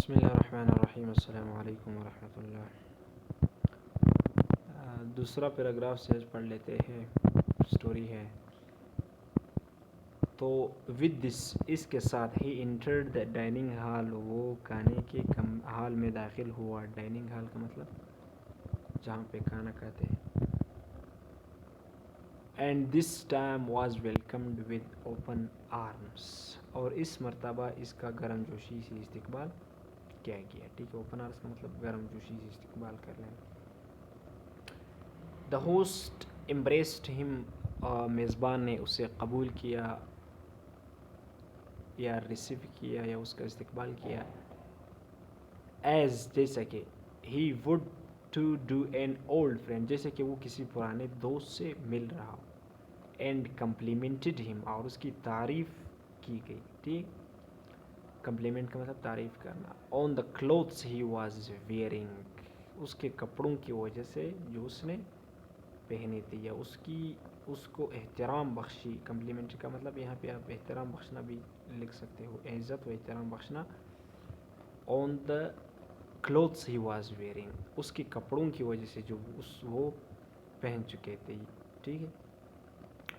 بسم اللہ الرحمن الرحیم. السلام علیکم ورحمۃ اللہ. دوسرا پیراگراف سے پڑھ لیتے ہیں. سٹوری ہے تو ود دس اس کے ساتھ ہی انٹرڈ دا ڈائننگ ہال، وہ کھانے کے ہال میں داخل ہوا. ڈائننگ ہال کا مطلب جہاں پہ کھانا کھاتے ہیں. And this time was welcomed with open arms, اور اس مرتبہ اس کا گرم جوشی سے استقبال کیا گیا. ٹھیک ہے، اوپن آرمس کا مطلب گرم جوشی سے استقبال کر لیں. دا ہوسٹ امبریسڈ ہم، میزبان نے اسے قبول کیا یا ریسیو کیا یا اس کا استقبال کیا. ایز جیسا کہ he would to do an old friend, جیسے کہ وہ کسی پرانے دوست سے مل رہا ہو. اینڈ کمپلیمنٹڈ ہم، اور اس کی تعریف کی گئی. ٹھیک، کمپلیمنٹ کا مطلب تعریف کرنا. آن the clothes he was wearing, اس کے کپڑوں کی وجہ سے جو اس نے پہنی تھی یا اس کو احترام بخشی. کمپلیمنٹ کا مطلب یہاں پہ آپ احترام بخشنا بھی لکھ سکتے ہو، عزت و احترام بخشنا. آن the clothes he was wearing, اس کے کپڑوں کی وجہ سے جو وہ پہن چکے تھے. ٹھیک ہے.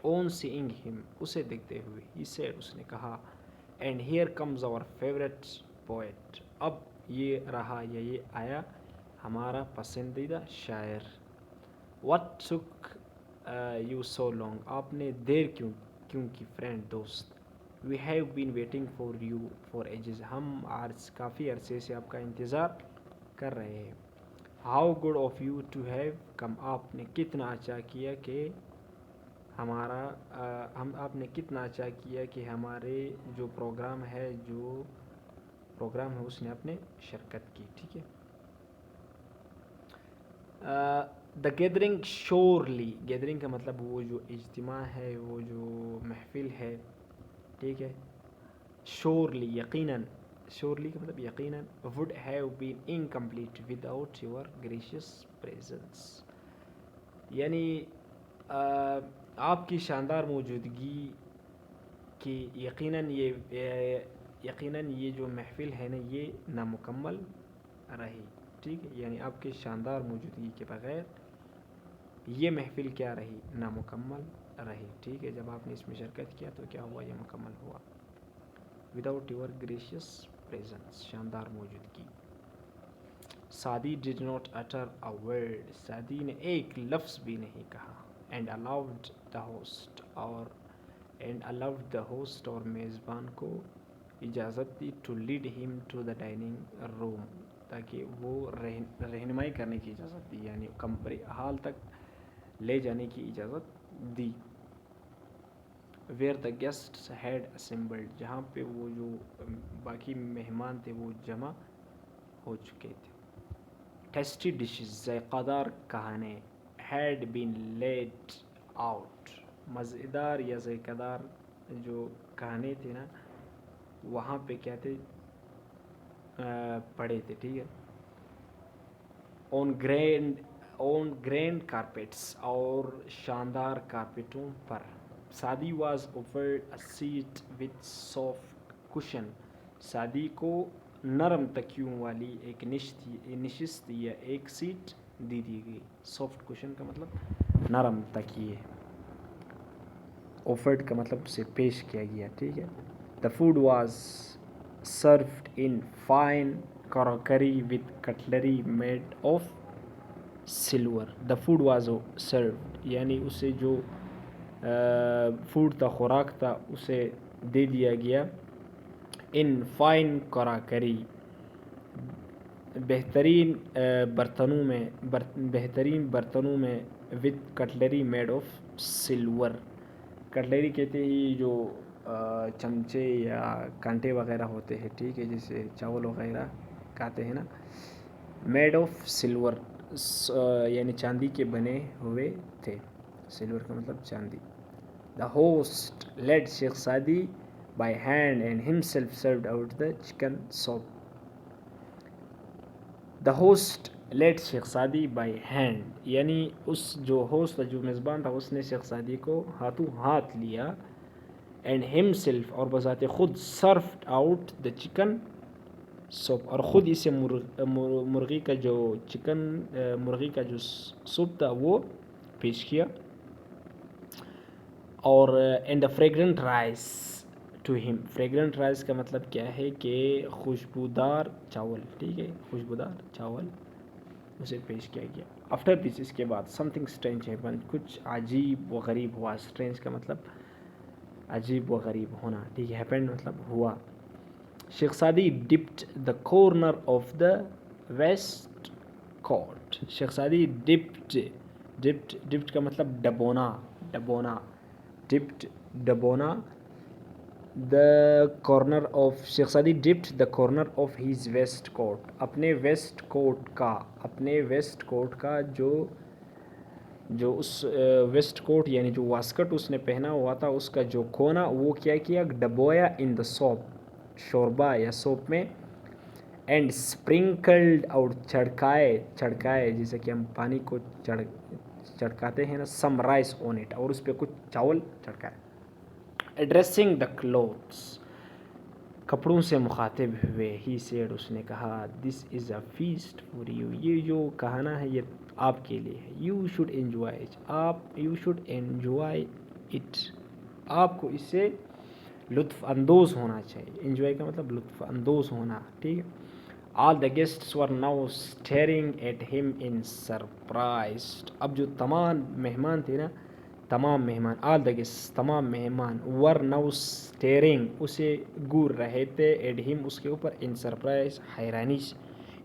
آن سیئنگ ہم، اسے دیکھتے ہوئے. ہی سیڈ، اس نے کہا. And here comes our favourite poet, اب یہ رہا یا یہ آیا ہمارا پسندیدہ شاعر. What took you so long, آپ نے دیر کیوں کی فرینڈ دوست. We have been waiting for you for ages, ہم کافی عرصے سے آپ کا انتظار کر رہے ہیں. How good of you to have come, آپ نے کتنا اچھا کیا کہ آپ نے کتنا اچھا کیا کہ ہمارے جو پروگرام ہے اس نے آپ نے شرکت کی. ٹھیک ہے. دا گیدرنگ شورلی، گیدرنگ کا مطلب وہ جو اجتماع ہے، وہ جو محفل ہے. ٹھیک ہے. شورلی یقیناً، شورلی کا مطلب یقیناً. would have been incomplete without your gracious presence، یعنی آپ کی شاندار موجودگی کی یقیناً یہ جو محفل ہے نا یہ نامکمل رہی. ٹھیک ہے، یعنی آپ کی شاندار موجودگی کے بغیر یہ محفل کیا رہی، نامکمل رہی. ٹھیک ہے، جب آپ نے اس میں شرکت کیا تو کیا ہوا، یہ مکمل ہوا. وداؤٹ یور گریشیس پریزنس، شاندار موجودگی. Saadi did not utter a word, Saadi نے ایک لفظ بھی نہیں کہا. اینڈ الاؤڈ دا ہوسٹ، اور میزبان کو اجازت دی. ٹو لیڈ ہم ٹو دا ڈائننگ روم، تاکہ وہ رہنمائی کرنے کی اجازت دی، یعنی ہال تک لے جانے کی اجازت دی. Where the guests had assembled, جہاں پہ وہ جو باقی مہمان تھے وہ جمع ہو چکے تھے. ٹیسٹی ڈشز، ذائقہ دار کھانے. ہیڈ بین لیڈ آؤٹ، مزیدار یا ذائقہ دار جو کھانے تھے نا وہاں پہ کیا تھے، پڑے تھے. ٹھیک ہے. آن گرینڈ کارپیٹس، اور شاندار کارپیٹوں پر. Saadi was offered a seat with soft cushion, Saadi کو نرم تکیوں والی ایک نشست یا ایک سیٹ دی گئی. سافٹ کشن کا مطلب نرم تکیے. آفرڈ کا مطلب اسے پیش کیا گیا. ٹھیک ہے. The food was served in fine crockery with cutlery made of silver. The food was served, یعنی اسے جو فوڈ تھا، خوراک تھا، اسے دے دیا گیا. ان فائن کراکری، بہترین برتنوں میں. With cutlery made of silver, cutlery کہتے ہیں جو چمچے یا کانٹے وغیرہ ہوتے ہیں. ٹھیک ہے، جیسے چاول وغیرہ کھاتے ہیں نا. میڈ آف سلور، یعنی چاندی کے بنے ہوئے تھے. سلور کا مطلب چاندی. The host led Sheikh Saadi by hand and himself served out the chicken soup. The host led Sheikh Saadi by hand, یعنی اس جو ہوسٹ جو میزبان تھا اس نے شیخ سعدی کو ہاتھوں ہاتھ لیا. اینڈ ہمسیلف، اور بذات خود. سرفڈ آؤٹ دا چکن سوپ، اور خود اسے مرغی کا جو چکن مرغی کا جو سوپ تھا وہ پیش کیا. اور اینڈ دا فریگرنٹ رائس ٹو ہم. فریگرنٹ رائس کا مطلب کیا ہے کہ خوشبودار چاول. ٹھیک ہے، خوشبودار چاول اسے پیش کیا گیا. آفٹر دس، اس کے بعد سم تھنگ اسٹرینج ہیپن، کچھ عجیب و غریب ہوا. اسٹرینج کا مطلب عجیب و غریب ہونا. ٹھیک ہے، ہیپن مطلب ہوا. Sheikh Saadi dipped the corner of the waistcoat. Sheikh Saadi dipped کا مطلب ڈبونا. ڈپٹ ڈبونا. The corner of, Sheikh Saadi dipped the corner of his waistcoat. اپنے ویسٹ کوٹ کا جو اس ویسٹ کوٹ یعنی جو واسکٹ اس نے پہنا ہوا تھا اس کا جو کونا وہ کیا ڈبویا ان دا سوپ، شوربہ یا سوپ میں. اینڈ اسپرنکلڈ، اور چھڑکائے جیسے کہ ہم پانی کو چھڑکاتے ہیں نا، سم رائس آن اٹ، اور اس پہ کچھ چاول چھڑکائے. ایڈریسنگ دا کلوتھس، کپڑوں سے مخاطب ہوئے. ہی سیڈ، اس نے کہا، دس از اے فیسٹ فار یو. یہ جو کھانا ہے یہ آپ کے لیے ہے. You should enjoy it. آپ کو اس سے لطف اندوز ہونا چاہیے. انجوائے کا مطلب لطف اندوز ہونا. ٹھیک ہے. All the guests were now staring at him in surprised. اب جو تمام مہمان تھے نا، آل دا گیسٹ، تمام مہمان، ور ناؤ اسٹیئرنگ، اسے گور رہے تھے، ایٹ ہم، اس کے اوپر، ان سرپرائز، حیرانی سے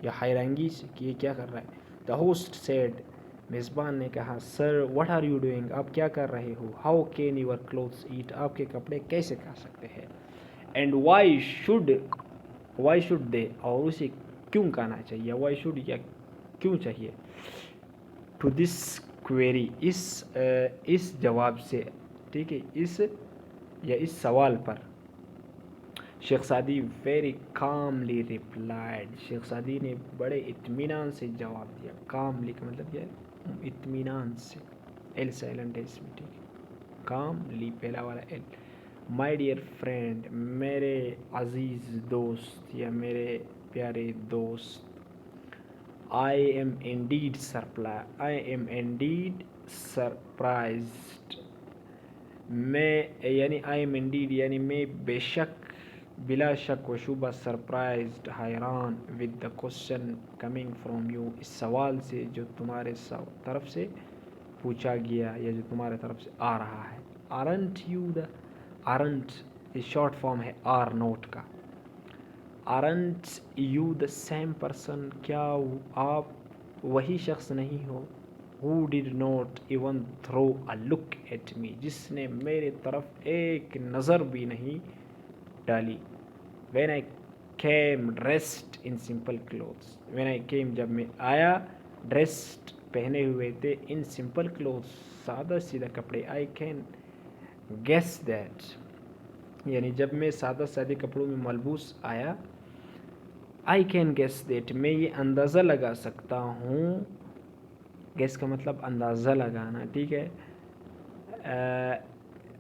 یا حیرانگی سے کہ یہ کیا کر رہا ہے. دا ہوسٹ سیڈ، میزبان نے کہا، sir what are you doing, آپ کیا کر رہے ہو. How can your clothes eat, آپ کے کپڑے کیسے کھا سکتے ہیں. اینڈ وائی شوڈ دے، اور اسے کیوں کہنا چاہیے. وائی شوڈ یا کیوں چاہیے. ٹو دس کویری، اس جواب سے. ٹھیک ہے، اس سوال پر. شیخ سعدی ویری کاملی ریپلائڈ. شیخ سعدی نے بڑے اطمینان سے جواب دیا. کاملی کا مطلب یہ ہے اطمینان سے. ایل سائلنٹ ہے اس میں. ٹھیک ہے، کاملی پہلا والا ایل. مائی ڈیئر فرینڈ، میرے عزیز دوست یا میرے پیارے دوست. I am indeed surprised. یعنی میں بے شک، بلا شک و شبہ، surprised، حیران، with the question coming from you، اس سوال سے جو تمہارے طرف سے پوچھا گیا یا جو تمہارے طرف سے آ رہا ہے. aren't یہ شارٹ فارم ہے آر نوٹ کا. aren't you the same person، کیا آپ وہی شخص نہیں ہو. who did not even throw a look at me، جس نے میرے طرف ایک نظر بھی نہیں ڈالی. when I came dressed in simple clothes، جب میں آیا، dressed پہنے ہوئے تھے، in simple clothes سادہ سیدھا کپڑے. I can guess that، یعنی جب میں سادہ سادے کپڑوں میں ملبوس آیا. I can guess that، میں یہ اندازہ لگا سکتا ہوں. گیس کا مطلب اندازہ لگانا. ٹھیک ہے.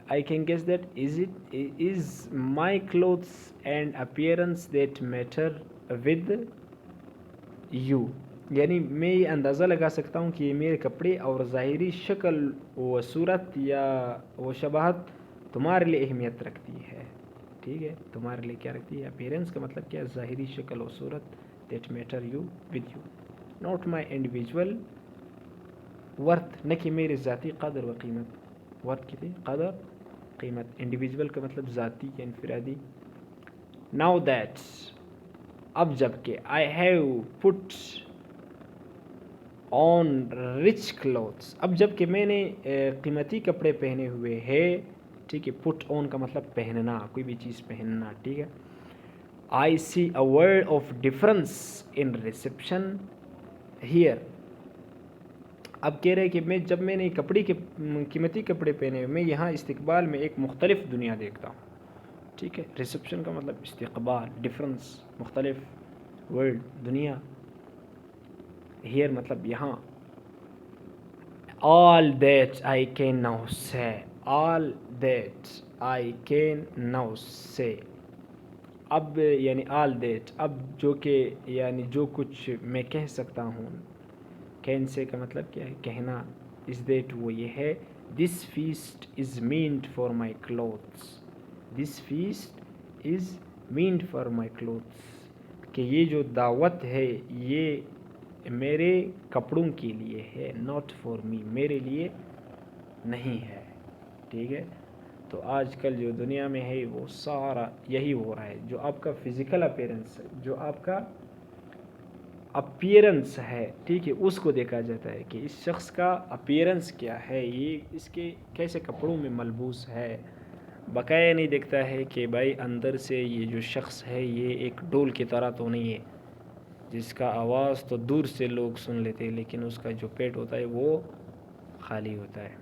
I can guess that is my clothes and appearance that matter with you، یعنی میں یہ اندازہ لگا سکتا ہوں کہ میرے کپڑے اور ظاہری شکل و صورت یا وہ شباہت تمہارے لیے اہمیت رکھتی ہے. ٹھیک ہے، تمہارے لیے کیا رکھتی ہے. اپیرنس کا مطلب کیا ہے، ظاہری شکل و صورت. That matter you with you, not my individual worth, نہ کہ میرے ذاتی قدر و قیمت. ورتھ کی تھی قدر قیمت. انڈیویژول کا مطلب ذاتی یا انفرادی. ناؤ دیٹ، اب جب کہ، I have put on rich clothes, اب جب کہ میں نے قیمتی کپڑے پہنے ہوئے ہیں. ٹھیک ہے، پٹ آن کا مطلب پہننا، کوئی بھی چیز پہننا. ٹھیک ہے. I see a word of difference in reception here. اب کہہ رہے کہ جب میں نے قیمتی کپڑے پہنے ہوئے، میں یہاں استقبال میں ایک مختلف دنیا دیکھتا ہوں. ٹھیک ہے، ریسیپشن کا مطلب استقبال، ڈفرنس مختلف، ورلڈ دنیا، ہیئر مطلب یہاں. all that I can now say، all that I can now say، اب یعنی آل دیٹ، اب جو کہ یعنی جو کچھ میں کہہ سکتا ہوں، کین سے کا مطلب کیا ہے؟ کہنا. از دیٹ وہ یہ ہے. This feast is meant for my clothes. This feast is meant for my clothes, کہ یہ جو دعوت ہے یہ میرے کپڑوں کے لیے ہے. ناٹ فار می، میرے لیے نہیں ہے. ٹھیک ہے. تو آج کل جو دنیا میں ہے وہ سارا یہی ہو رہا ہے. جو آپ کا فزیکل اپیرنس ہے، جو آپ کا اپیرنس ہے، ٹھیک ہے، اس کو دیکھا جاتا ہے کہ اس شخص کا اپیرنس کیا ہے، یہ اس کے کیسے کپڑوں میں ملبوس ہے. بقایا نہیں دیکھتا ہے کہ بھائی اندر سے یہ جو شخص ہے یہ ایک ڈول کی طرح تو نہیں ہے جس کا آواز تو دور سے لوگ سن لیتے ہیں، لیکن اس کا جو پیٹ ہوتا ہے وہ خالی ہوتا ہے.